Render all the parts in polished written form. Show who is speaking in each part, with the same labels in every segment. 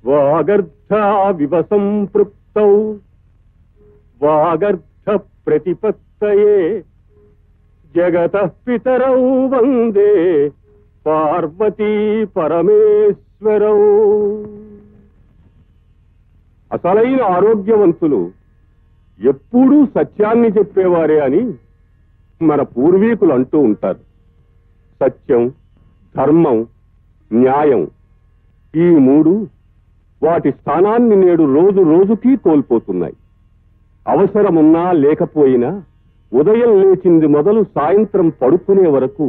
Speaker 1: వాగర్ధావివ సంపృక్తౌ వాగర్ధ ప్రతిపత్తయే జగతః పితరౌ వందే పార్వతీ పరమేశ్వరౌ. అసలైన ఆరోగ్యవంతులు ఎప్పుడూ సత్యాన్ని చెప్పేవారే అని మన పూర్వీకులు అంటూ ఉంటారు. సత్యం, ధర్మం, న్యాయం ఈ మూడు వాటి స్థానాన్ని నేడు రోజు రోజుకి కోల్పోతున్నాయి. అవసరమున్నా లేకపోయినా ఉదయం లేచింది మొదలు సాయంత్రం పడుకునే వరకు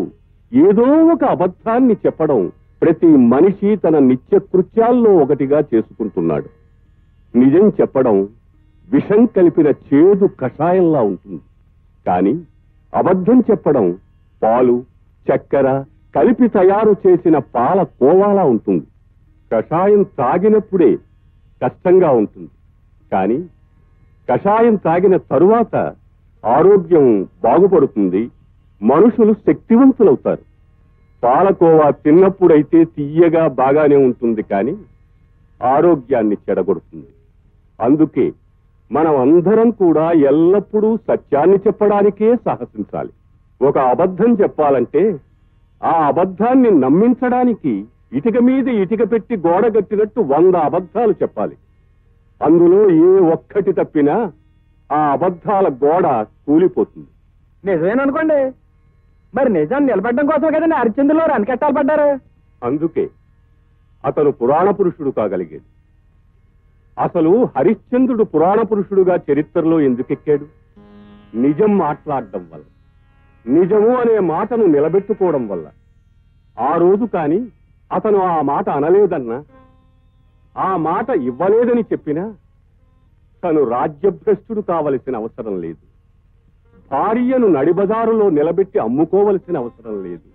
Speaker 1: ఏదో ఒక అబద్ధాన్ని చెప్పడం ప్రతి మనిషి తన నిత్యకృత్యాల్లో ఒకటిగా చేసుకుంటున్నాడు. నిజం చెప్పడం విషం కలిపిన చేదు కషాయంలా ఉంటుంది. కానీ అబద్ధం చెప్పడం పాలు, చక్కెర కలిపి తయారు చేసిన పాల కోవాలా ఉంటుంది. కషాయం తాగినప్పుడే కష్టంగా ఉంటుంది, కానీ కషాయం తాగిన తరువాత ఆరోగ్యం బాగుపడుతుంది, మనుషులు శక్తివంతులవుతారు. పాలకోవా తిన్నప్పుడైతే తీయగా బాగానే ఉంటుంది, కానీ ఆరోగ్యాన్ని చెడగొడుతుంది. అందుకే మనం అందరం కూడా ఎల్లప్పుడూ సత్యాన్ని చెప్పడానికే సాహసించాలి. ఒక అబద్ధం చెప్పాలంటే ఆ అబద్ధాన్ని నమ్మించడానికి ఇటుక మీద ఇటుక పెట్టి గోడ కట్టినట్టు 100 అబద్ధాలు చెప్పాలి. అందులో ఏ ఒక్కటి తప్పినా ఆ అబద్ధాల గోడ కూలిపోతుంది.
Speaker 2: నిజమేననుకోండి, మరి నిజాన్ని నిలబెట్టడం కోసం కదండి హరిశ్చంద్రులో రనకెట్టాలు పడ్డారు.
Speaker 1: అందుకే అతను పురాణ పురుషుడు కాగలిగాడు. అసలు హరిశ్చంద్రుడు పురాణ పురుషుడుగా చరిత్రలో ఎందుకెక్కాడు? నిజం మాట్లాడడం వల్ల, నిజము అనే మాటను నిలబెట్టుకోవడం వల్ల. ఆ రోజు కాని అతను ఆ మాట అనలేదన్నా, ఆ మాట ఇవ్వలేదని చెప్పినా తను రాజ్యభ్రష్టుడు కావలసిన అవసరం లేదు. భార్యను నడిబజారులో నిలబెట్టి అమ్ముకోవలసిన అవసరం లేదు.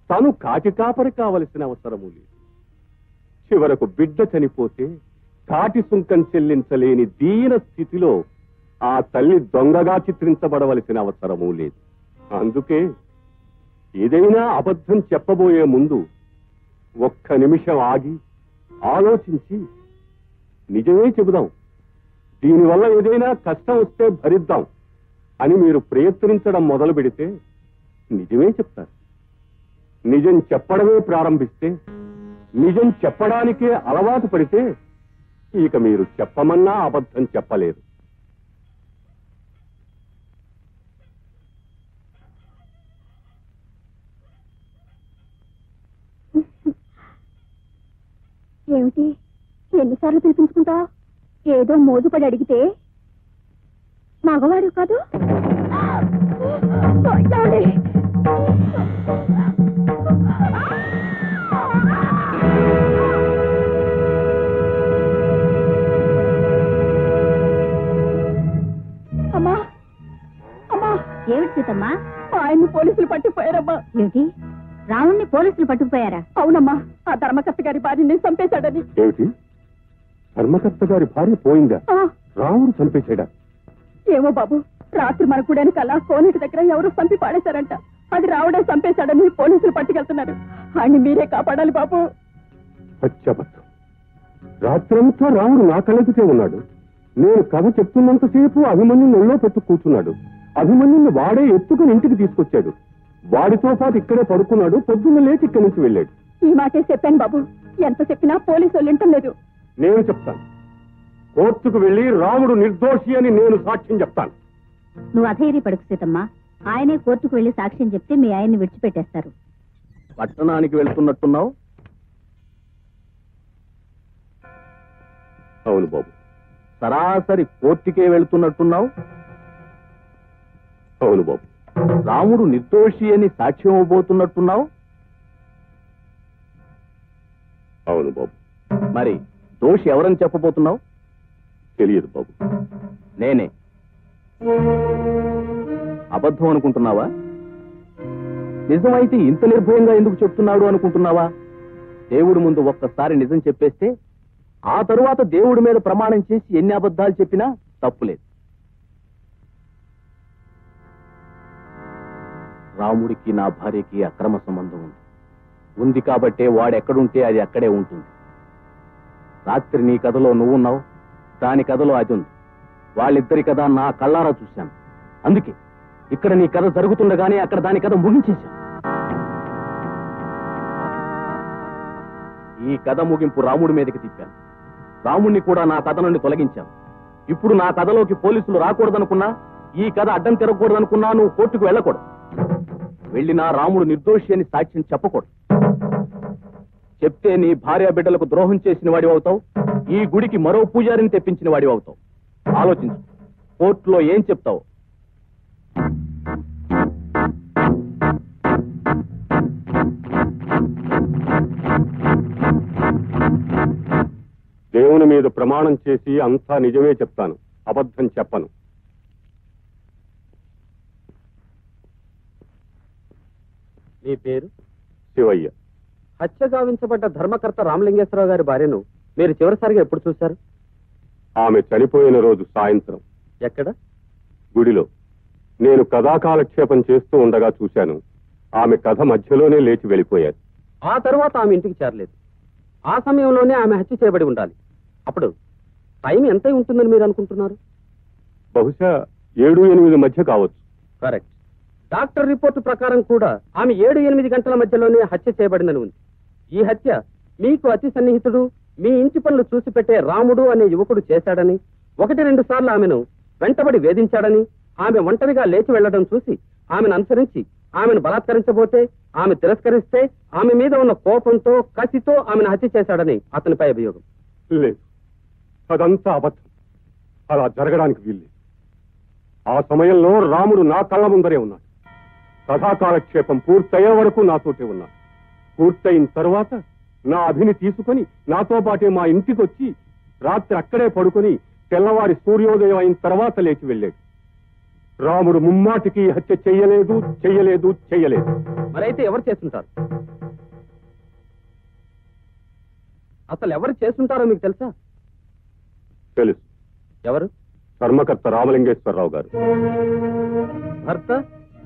Speaker 1: తను కాటి కాపరి కావలసిన అవసరము లేదు. చివరకు బిడ్డ చనిపోతే కాటి సుంకం చెల్లించలేని దీన స్థితిలో ఆ తల్లి దొంగగా చిత్రించబడవలసిన అవసరమూ లేదు. అందుకే ఏదైనా అబద్ధం చెప్పబోయే ముందు ఒక్క నిమిషం ఆగి ఆలోచించి నిజమే చెబుదాం, దీనివల్ల ఏదైనా కష్టం వస్తే భరిద్దాం అని మీరు ప్రయత్నించడం మొదలు పెడితే నిజమే చెప్తారు. నిజం చెప్పడమే ప్రారంభిస్తే, నిజం చెప్పడానికే అలవాటు పడితే ఇక మీరు చెప్పమన్నా అబద్ధం చెప్పలేరు.
Speaker 3: ఏమిటి ఎన్నిసార్లు పిలిపించుకుంటా? ఏదో మోజుపడి అడిగితే మగవాడు కాదు. అమ్మా అమ్మా,
Speaker 4: ఏమిటి సీతమ్మా?
Speaker 3: ఆయన్ని పోలీసులు పట్టుకుపోయారమ్మా.
Speaker 4: ఏమిటి, రావుణ్ణి పోలీసులు పట్టుకుపోయారా?
Speaker 3: అవునమ్మా, ఆ ధర్మకర్త గారి భార్యని చంపేశాడని.
Speaker 1: ఏమిటి, ధర్మకర్త గారి భార్య పోయిందా? రావుడు చంపేశాడా?
Speaker 3: ఏమో బాబు, రాత్రి మన కూడానికి అలా కోనేటి దగ్గర ఎవరో చంపి పాడేశారంట. అది రావుడే చంపేశాడని పోలీసులు పట్టుకెళ్తున్నారు. ఆయన్ని మీరే కాపాడాలి బాబు.
Speaker 1: అచ్చబద్ధం. రాత్రంతా రాముడు నా కళ్ళెదుటే ఉన్నాడు. నేను కథ చెప్తున్నంతసేపు అభిమన్యుని ఒళ్ళో పెట్టు కూర్చున్నాడు. అభిమన్యుని వాడే ఎత్తుకుని ఇంటికి తీసుకొచ్చాడు. వాడితో పాటు ఇక్కడే పడుకున్నాడు. పొద్దున్న లేచి ఇక్కడి నుంచి వెళ్ళాడు.
Speaker 3: ఈ మాటే చెప్పాను బాబు, ఎంత చెప్పినా పోలీసు వాళ్ళు వింటలేదు.
Speaker 1: నేను చెప్తాను, కోర్టుకు వెళ్లి రాముడు నిర్దోషి అని నేను సాక్ష్యం చెప్తాను.
Speaker 4: నువ్వు అధైర్యపడకు సీతమ్మా, ఆయనే కోర్టుకు వెళ్లి సాక్ష్యం చెప్తే మీ ఆయన్ని విడిచిపెట్టేస్తారు.
Speaker 2: పట్టణానికి వెళ్తున్నట్టున్నావు?
Speaker 1: అవును బాబు.
Speaker 2: సరాసరి కోర్టుకే వెళ్తున్నట్టున్నావు?
Speaker 1: అవును బాబు.
Speaker 2: రాముడు నిర్దోషి అని సాక్ష్యం ఇవ్వబోతున్నట్టున్నావు?
Speaker 1: అవును బాబు.
Speaker 2: మరి దోషి ఎవరని చెప్పబోతున్నావు?
Speaker 1: తెలియదు బాబు.
Speaker 2: నేనే. అబద్ధం అనుకుంటున్నావా? నిజమైతే ఇంత నిర్భయంగా ఎందుకు చెప్తున్నాడు అనుకుంటున్నావా? దేవుడి ముందు ఒక్కసారి నిజం చెప్పేస్తే ఆ తరువాత దేవుడి మీద ప్రమాణం చేసి ఎన్ని అబద్ధాలు చెప్పినా తప్పులేదు. రాముడికి నా భార్యకి అక్రమ సంబంధం ఉంది కాబట్టే వాడెక్కడుంటే అది అక్కడే ఉంటుంది. రాత్రి నీ కథలో నువ్వున్నావు, దాని కథలో అది ఉంది. వాళ్ళిద్దరి కథ నా కళ్ళారా చూశాను. అందుకే ఇక్కడ నీ కథ జరుగుతుండగానే అక్కడ దాని కథ ముగించేశాను. ఈ కథ ముగింపు రాముడి మీదకి తిప్పాను. రాముణ్ణి కూడా నా కథ నుండి తొలగించాను. ఇప్పుడు నా కథలోకి పోలీసులు రాకూడదనుకున్నా, ఈ కథ అడ్డం తిరగకూడదనుకున్నా నువ్వు కోర్టుకు వెళ్ళకూడదు. వెళ్ళినా రాముడు నిర్దోషి అని సాక్ష్యం చెప్పకూడదు. చెప్తే నీ భార్య బిడ్డలకు ద్రోహం చేసిన వాడి అవుతావు, ఈ గుడికి మరో పూజారిని తెప్పించిన వాడి అవుతావు. ఆలోచించు, కోర్టులో ఏం చెప్తావు?
Speaker 1: దేవుని మీద ప్రమాణం చేసి అంతా నిజమే చెప్తాను, అబద్ధం చెప్పను.
Speaker 5: మీ పేరు?
Speaker 1: శివయ్య.
Speaker 5: హత్య గావించబడ్డ ధర్మకర్త రామలింగేశ్వరరావు గారి భార్యను మీరు చివరిసారిగా ఎప్పుడు చూశారు?
Speaker 1: ఆమె చనిపోయిన రోజు సాయంత్రం.
Speaker 5: ఎక్కడ?
Speaker 1: గుడిలో. నేను కథాకాలక్షేపం చేస్తూ ఉండగా చూశాను. ఆమె కథ మధ్యలోనే లేచి వెళ్ళిపోయారు.
Speaker 5: ఆ తర్వాత ఆమె ఇంటికి చేరలేదు. ఆ సమయంలోనే ఆమె హత్య చేయబడి ఉండాలి. అప్పుడు టైం ఎంత ఉంటుందని మీరు అనుకుంటున్నారు?
Speaker 1: బహుశా 7-8 మధ్య కావచ్చు.
Speaker 5: కరెక్ట్. డాక్టర్ రిపోర్టు ప్రకారం కూడా ఆమె 7-8 గంటల మధ్యలోనే హత్య చేయబడిందని ఉంది. ఈ హత్య మీకు అతి సన్నిహితుడు, మీ ఇంటి పనులు చూసి పెట్టే రాముడు అనే యువకుడు చేశాడని, 1-2 సార్లు ఆమెను వెంటబడి వేధించాడని, ఆమె ఒంటరిగా లేచి వెళ్లడం చూసి ఆమెను అనుసరించి ఆమెను బలాత్కరించబోతే, ఆమె తిరస్కరిస్తే ఆమె మీద ఉన్న కోపంతో, కసితో ఆమెను హత్య చేశాడని అతనిపై అభియోగం.
Speaker 1: లేదు, అదంతా అబద్ధం. అలా జరగడానికి వీల్లేదు. ఆ సమయంలో రాముడు నా కళ్ళ ముందరే ఉన్నాడు. కథాకాలక్షేపం పూర్తయ్యే వరకు నాతోటే ఉన్నాడు. పూర్తయిన తర్వాత నా అభిని తీసుకుని నాతో పాటే మా ఇంటికి వచ్చి రాత్రి అక్కడే పడుకొని తెల్లవారి సూర్యోదయం అయిన తర్వాత లేచి వెళ్ళాడు. రాముడు ముమ్మాటికి హత్య చెయ్యలేదు, చెయ్యలేదు, చెయ్యలేదు.
Speaker 5: మరైతే ఎవరు చేస్తుంటారు? అసలు ఎవరు చేస్తుంటారో మీకు తెలుసా?
Speaker 1: తెలుసు.
Speaker 5: ఎవరు?
Speaker 1: ధర్మకర్త రామలింగేశ్వరరావు గారు.
Speaker 5: భర్త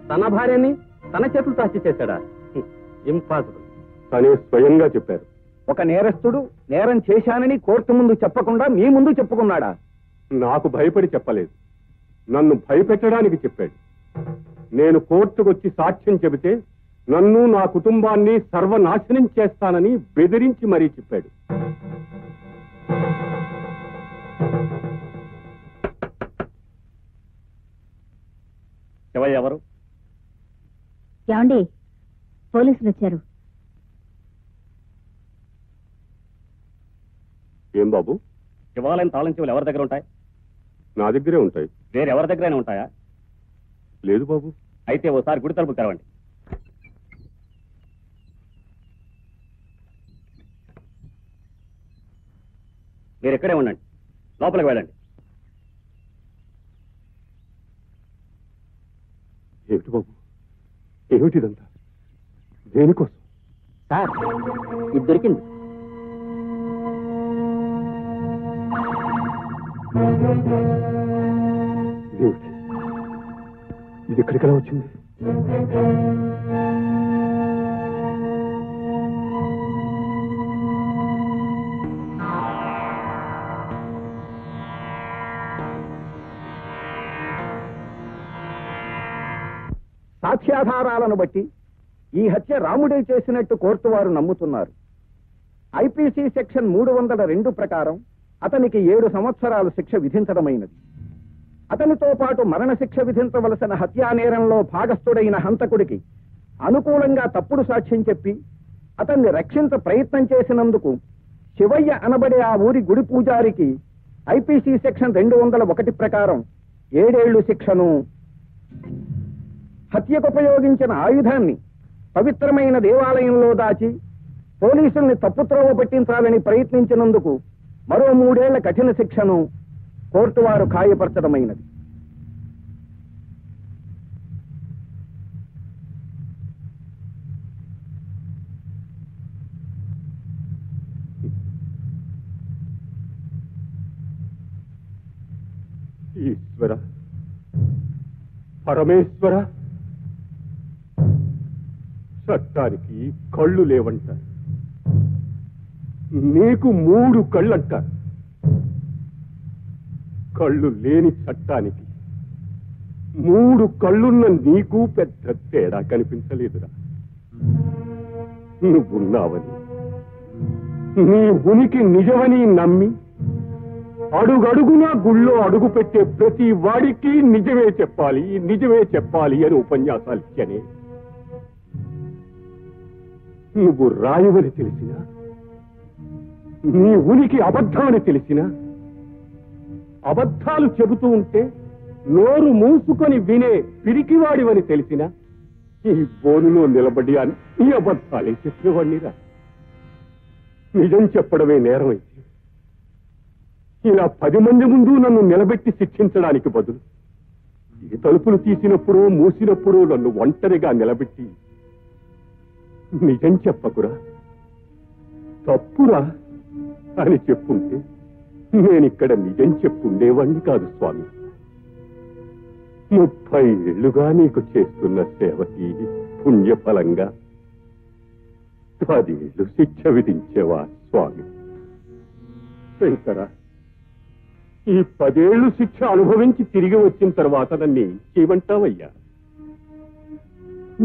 Speaker 5: తన భార్యని తన చేతులతో హత్య చేశాడా? ఇంపాసిబుల్.
Speaker 1: తనే స్వయంగా చెప్పారు.
Speaker 2: ఒక నేరస్తుడు నేరం చేశానని కోర్టు ముందు చెప్పకుండా మీ ముందు చెప్పుకున్నాడా?
Speaker 1: నాకు భయపడి చెప్పలేదు, నన్ను భయపెట్టడానికి చెప్పాడు. నేను కోర్టుకొచ్చి సాక్ష్యం చెబితే నన్ను, నా కుటుంబాన్ని సర్వనాశనం చేస్తానని బెదిరించి మరీ చెప్పాడు.
Speaker 2: శివయ్య ఎవరు?
Speaker 4: ఏమండి, పోలీసులు వచ్చారు.
Speaker 1: ఏం బాబు?
Speaker 2: శివాలయం తాళం చెవులు ఎవరి దగ్గర ఉంటాయి?
Speaker 1: నా దగ్గరే ఉంటాయి.
Speaker 2: వేరెవరి దగ్గరైనా ఉంటాయా?
Speaker 1: లేదు బాబు.
Speaker 2: అయితే ఓసారి గుడి తలుపు తెరవండి. మీరు ఇక్కడే ఉండండి, లోపలికి వెళ్ళండి.
Speaker 1: ఏమిటి బాబు, ఏమిటిదంతా? దేనికోసం?
Speaker 5: సార్, ఇది దొరికింది.
Speaker 1: ఇదేమిటి? ఇది ఎక్కడికలా వచ్చింది?
Speaker 6: సాక్ష్యాధారాలను బట్టి ఈ హత్య రాముడే చేసినట్టు కోర్టు వారు నమ్ముతున్నారు. ఐపీసీ సెక్షన్ 302 ప్రకారం అతనికి 7 సంవత్సరాలు శిక్ష విధించడమైనది. అతనితో పాటు మరణశిక్ష విధించవలసిన హత్యా నేరంలో భాగస్థుడైన హంతకుడికి అనుకూలంగా తప్పుడు సాక్ష్యం చెప్పి అతన్ని రక్షించ ప్రయత్నం చేసినందుకు శివయ్య అనబడే ఆ ఊరి గుడి పూజారికి ఐపీసీ సెక్షన్ 201 ప్రకారం 7 ఏళ్లు శిక్షను, హత్యకు ఉపయోగించిన ఆయుధాన్ని పవిత్రమైన దేవాలయంలో దాచి పోలీసుల్ని తప్పుత్రోవ పట్టించాలని ప్రయత్నించినందుకు మరో 3 ఏళ్ల కఠిన శిక్షను కోర్టు వారు ఖాయపరచడమైనది.
Speaker 1: ఈశ్వర, పరమేశ్వర, చట్టానికి కళ్ళు లేవంటారు. నీకు 3 కళ్ళంటారు. కళ్ళు లేని చట్టానికి 3 కళ్ళున్న నీకు పెద్ద తేడా కనిపించలేదురా. నువ్వున్నావని, నీ ఉనికి నిజమని నమ్మి అడుగడుగునా గుళ్ళో అడుగు పెట్టే ప్రతి వాడికి నిజమే చెప్పాలి అని ఉపన్యాసాలు ఇచ్చనే. నువ్వు రాయవని తెలిసినా, నీ ఉనికి అబద్ధమని తెలిసినా, అబద్ధాలు చెబుతూ ఉంటే నోరు మూసుకొని వినే పిరికివాడివని తెలిసినా ఈ బోనులో నిలబడి అన్ని అబద్ధాలే చెప్పేవాడినిరా. నిజం చెప్పడమే నేరమైతే ఇలా 10 మంది ముందు నన్ను నిలబెట్టి శిక్షించడానికి బదులు ఈ తలుపులు తీసినప్పుడు మూసినప్పుడు నన్ను ఒంటరిగా నిలబెట్టి నిజం చెప్పకురా, తప్పురా అని చెప్పుంటే నేనిక్కడ నిజం చెప్పుండేవాణ్ణి కాదు స్వామి. 30 ఏళ్లుగా నీకు చేస్తున్న సేవకి పుణ్యఫలంగా 10 ఏళ్లు శిక్ష విధించేవా స్వామి? శంకర, ఈ 10 ఏళ్లు శిక్ష అనుభవించి తిరిగి వచ్చిన తర్వాత నన్ను ఏం చేయమంటావయ్యా?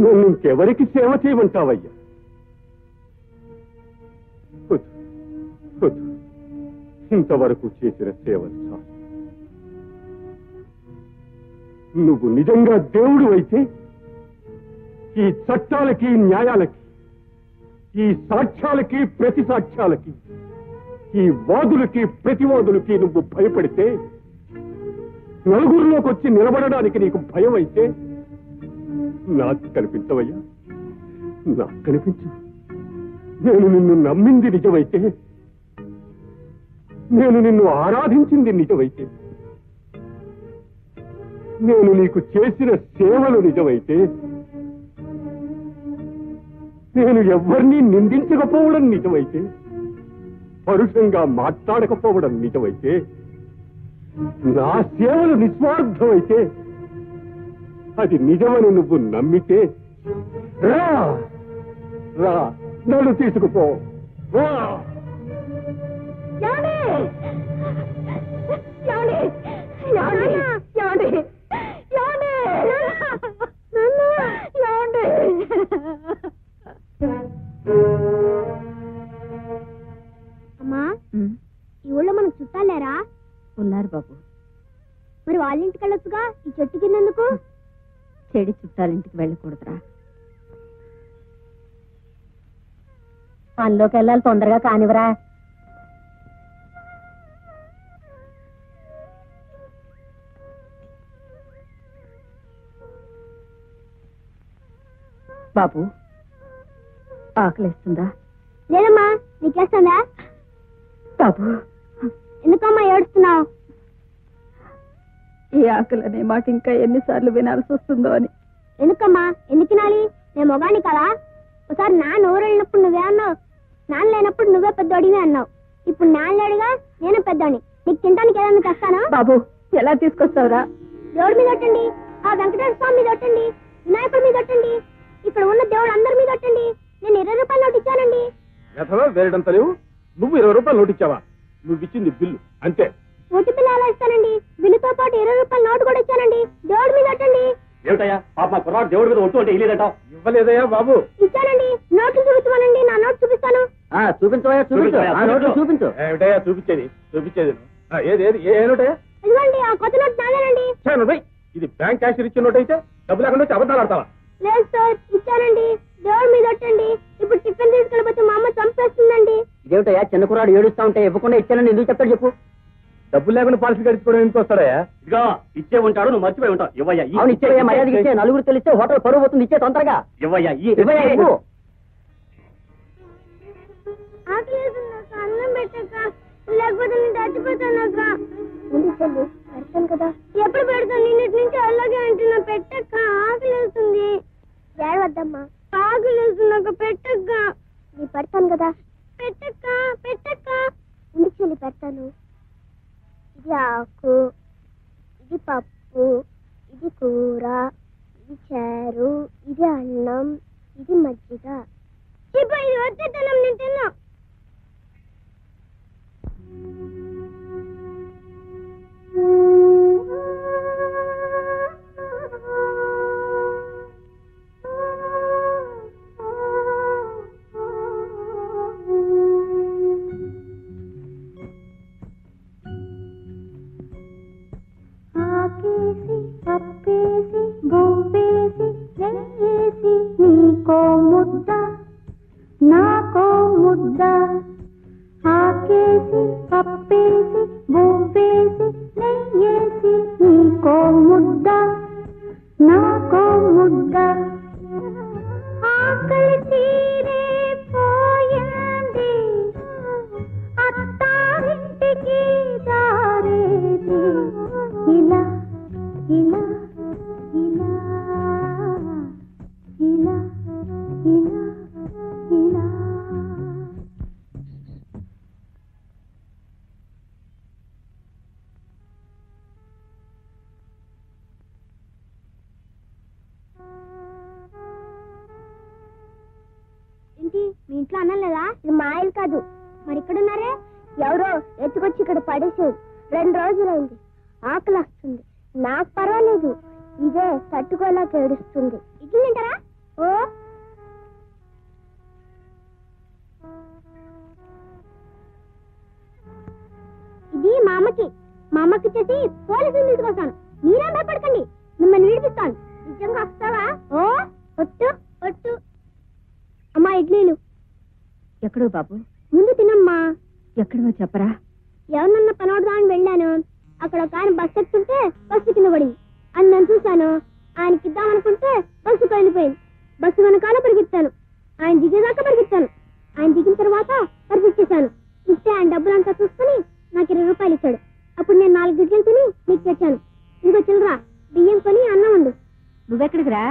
Speaker 1: నన్ను ఇంకెవరికి సేవ చేయమంటావయ్యా? ఇంతవరకు చేసిన సేవలు చాలు. నువ్వు నిజంగా దేవుడు అయితే ఈ చట్టాలకి, న్యాయాలకి, ఈ సాక్ష్యాలకి, ప్రతి సాక్ష్యాలకి, ఈ వాదులకి, ప్రతివాదులకి నువ్వు భయపడితే, నలుగురిలోకి వచ్చి నిలబడడానికి నీకు భయం అయితే నాకు కనిపించవయ్యా, నాకు కనిపించు. నేను నిన్ను నమ్మింది నిజమైతే, నేను నిన్ను ఆరాధించింది నిజమైతే, నేను నీకు చేసిన సేవలు నిజమైతే, నేను ఎవరిని నిందించకపోవడం నిజమైతే, పరుషంగా మాట్లాడకపోవడం నిజమైతే, నా సేవలు నిస్వార్థమైతే, అది నిజమని నువ్వు నమ్మితే రా, రా, నన్ను తీసుకుపో. రా.
Speaker 7: అమ్మా, ఈ ఊళ్ళో మనకు చుట్టాలేరా?
Speaker 4: ఉన్నారు బాబు.
Speaker 7: మరి వాళ్ళ ఇంటికి వెళ్ళొచ్చుగా, ఈ చెట్టు కిందెందుకు?
Speaker 4: చెడి చుట్టాలింటికి వెళ్ళకూడదురా. పనిలోకి వెళ్ళాలి, తొందరగా కానివరా. బాబు, ఆకలిస్తుందా?
Speaker 7: లేదమ్మా, నీకేస్తుందా?
Speaker 3: బాబు,
Speaker 7: ఎందుకమ్మా ఏడుస్తున్నావు?
Speaker 3: ఈ ఆకలి అనే మాట ఇంకా ఎన్నిసార్లు వినాల్సి వస్తుందో అని.
Speaker 7: ఎందుకమ్మా, ఎందుకు తినాలి? నేను మొగాని కదా. ఒకసారి నాన్న ఊరు వెళ్ళినప్పుడు నువ్వే అన్నావు, నాన్న లేనప్పుడు నువ్వే పెద్దోడివి అన్నావు. ఇప్పుడు నాన్న లేడుగా, నేను పెద్దోడిని. నీకు తినడానికి ఏదైనా తెస్తాను?
Speaker 3: బాబు, ఎలా తీసుకొస్తావురా?
Speaker 7: దేవుడి మీద ఒట్టండి, ఆ వెంకటేశ్వర స్వామి మీద ఒట్టండి, వినాయకుడి మీద ఒట్టండి, ఇక్కడ ఉన్న దేవుడు అందరి మీద ఒట్టండి. నేను 20 రూపాయలు నోటు ఇచ్చానండి.
Speaker 2: వేరేటంత లేవు. నువ్వు 20 రూపాయలు నోటు ఇచ్చావా? నువ్వు ఇచ్చింది బిల్లు అంతే.
Speaker 7: ఓటు బిల్లు అలా ఇస్తానండి, బిల్లుతో పాటు 20 రూపాయలు నోటు కూడా ఇచ్చానండి. దేవుడి మీద ఒట్టండి.
Speaker 2: ఏమిటయ్యా పాప, మా కుర్రాడు దేవుడి మీద ఒట్టు అంటే ఇల్లేదంటావు? ఇవ్వలేదయ్యా బాబు.
Speaker 7: ఇచ్చానండి, నోట్లు చూపించమనండి, నా నోటు చూపిస్తాను.
Speaker 5: చూపించవయ్యా, చూపించు.
Speaker 2: ఏమిటయ్యా చూపించేది ఏది ఏది ఏ నోటయ్యా?
Speaker 7: ఇదిగోండి, ఆ కొత్త నోటు నాదేనండి.
Speaker 2: ఇది బ్యాంక్ క్యాష్ ఇచ్చిన నోట్ అయితే డబ్బు లేకుండా వచ్చి అబద్ధాలు ఆడతావా?
Speaker 7: లేదు సార్, ఇచ్చానండి. దేవుడి మీద ఒట్టండి. ఇప్పుడు టిఫిన్ తీసుకెళ్ళిపోతే మా అమ్మ చంపేస్తుందండి.
Speaker 5: ఇదేమిటయ్యా, చిన్న కుర్రాడు ఏడుస్తా ఉంటే ఇవ్వకుండా ఇచ్చానని ఎందుకు చెప్తాడు చెప్పు?
Speaker 2: డబ్బులు లేకుండా పాలసీ గడుచుకోవడం ఎందుకు వస్తాడయా? ఇదిగా ఇచ్చే ఉంటాడు, నువ్వు మర్చిపోయి ఉంటావు. ఇవ్వయ్యా.
Speaker 5: అవును, ఇచ్చే మర్యాదకి ఇచ్చే. నలుగురు తెలిస్తే హోటల్ పరువు పోతుంది. ఇచ్చే తొందరగా.
Speaker 2: ఇవ్వయ్యా.
Speaker 7: ఆకలేదన్నాక అన్నం పెట్టక, లేకపోతే నేను చచ్చిపోతానక్క. పెడతాను కదా. ఎప్పుడు పెడతాను? నిన్నటి నుంచి అలాగే అంటున్నా. పెట్టక్క, ఆకలేస్తుంది. ఏడవద్దమ్మా, ఆకలేస్తున్నాక పెట్టక్క. నీ పెడతాను కదా. పెట్టక్క, పెట్టక్క. ఇంటికి వెళ్ళి పెడతాను. ఇది ఆకు, ఇది పప్పు, ఇది కూర, ఇది చారు, ఇది అన్నం, ఇది మజ్జిగ. ఇది వచ్చేతనం, నేను తిన్నా. ఉప్పేసి పప్పేసి బువ్వేసి నెయ్యేసి నీకో ముద్ద నాకో ముద్ద ఆకలి తీరే పోయింది అత్తారింటికి దారేది ఇలా ఇలా ఇలా ఇలా ఇలా ఇలా ఏంటి మీ ఇంట్లో అన్నం లేదా? ఇది మా ఇల్లు కాదు. మరి ఇక్కడున్నారే? ఎవరో ఎత్తుకొచ్చి ఇక్కడ పడేసేది. 2 రోజులైంది. ఆకలి వస్తుంది. నాకు పర్వాలేదు, ఇదే తట్టుకోలేక ఏడుస్తుంది. ఇడ్లీ తింటారా? ఓ ఇది మా అమ్మకి చేసి పోలీసులు తీసుకొస్తాను. మీరేం భయపడకండి, మిమ్మల్ని విడిపిస్తాను. నిజంగా వస్తావా? ఓ ఒట్టు ఒట్టు. అమ్మా ఇడ్లీలు.
Speaker 4: ఎక్కడో బాబు?
Speaker 7: ముందు తినమ్మా.
Speaker 4: ఎక్కడో చెప్పరా?
Speaker 7: ఎవరన్నా పనవడదామని వెళ్ళాను. అక్కడ ఒక ఆయన బస్సు ఎక్కుతుంటే బస్సు కింద పడింది. అని నేను చూశాను. ఆయనకి ఇద్దామనుకుంటే బస్సు వెళ్ళిపోయింది. బస్సు వెనకాల పరిగెత్తాను. ఆయన దిగేదాకా పరిగెత్తాను. ఆయన దిగిన తర్వాత పరిగెచ్చేశాను. ఇస్తే ఆయన డబ్బులంతా చూసుకుని నాకు 20 రూపాయలు ఇచ్చాడు. అప్పుడు నేను 4 గిడ్డలు తిని మీకు తెచ్చాను. ఇంకో చిల్లరా బియ్యం కొని అన్నం వండు.
Speaker 4: నువ్వెక్కడికి రా?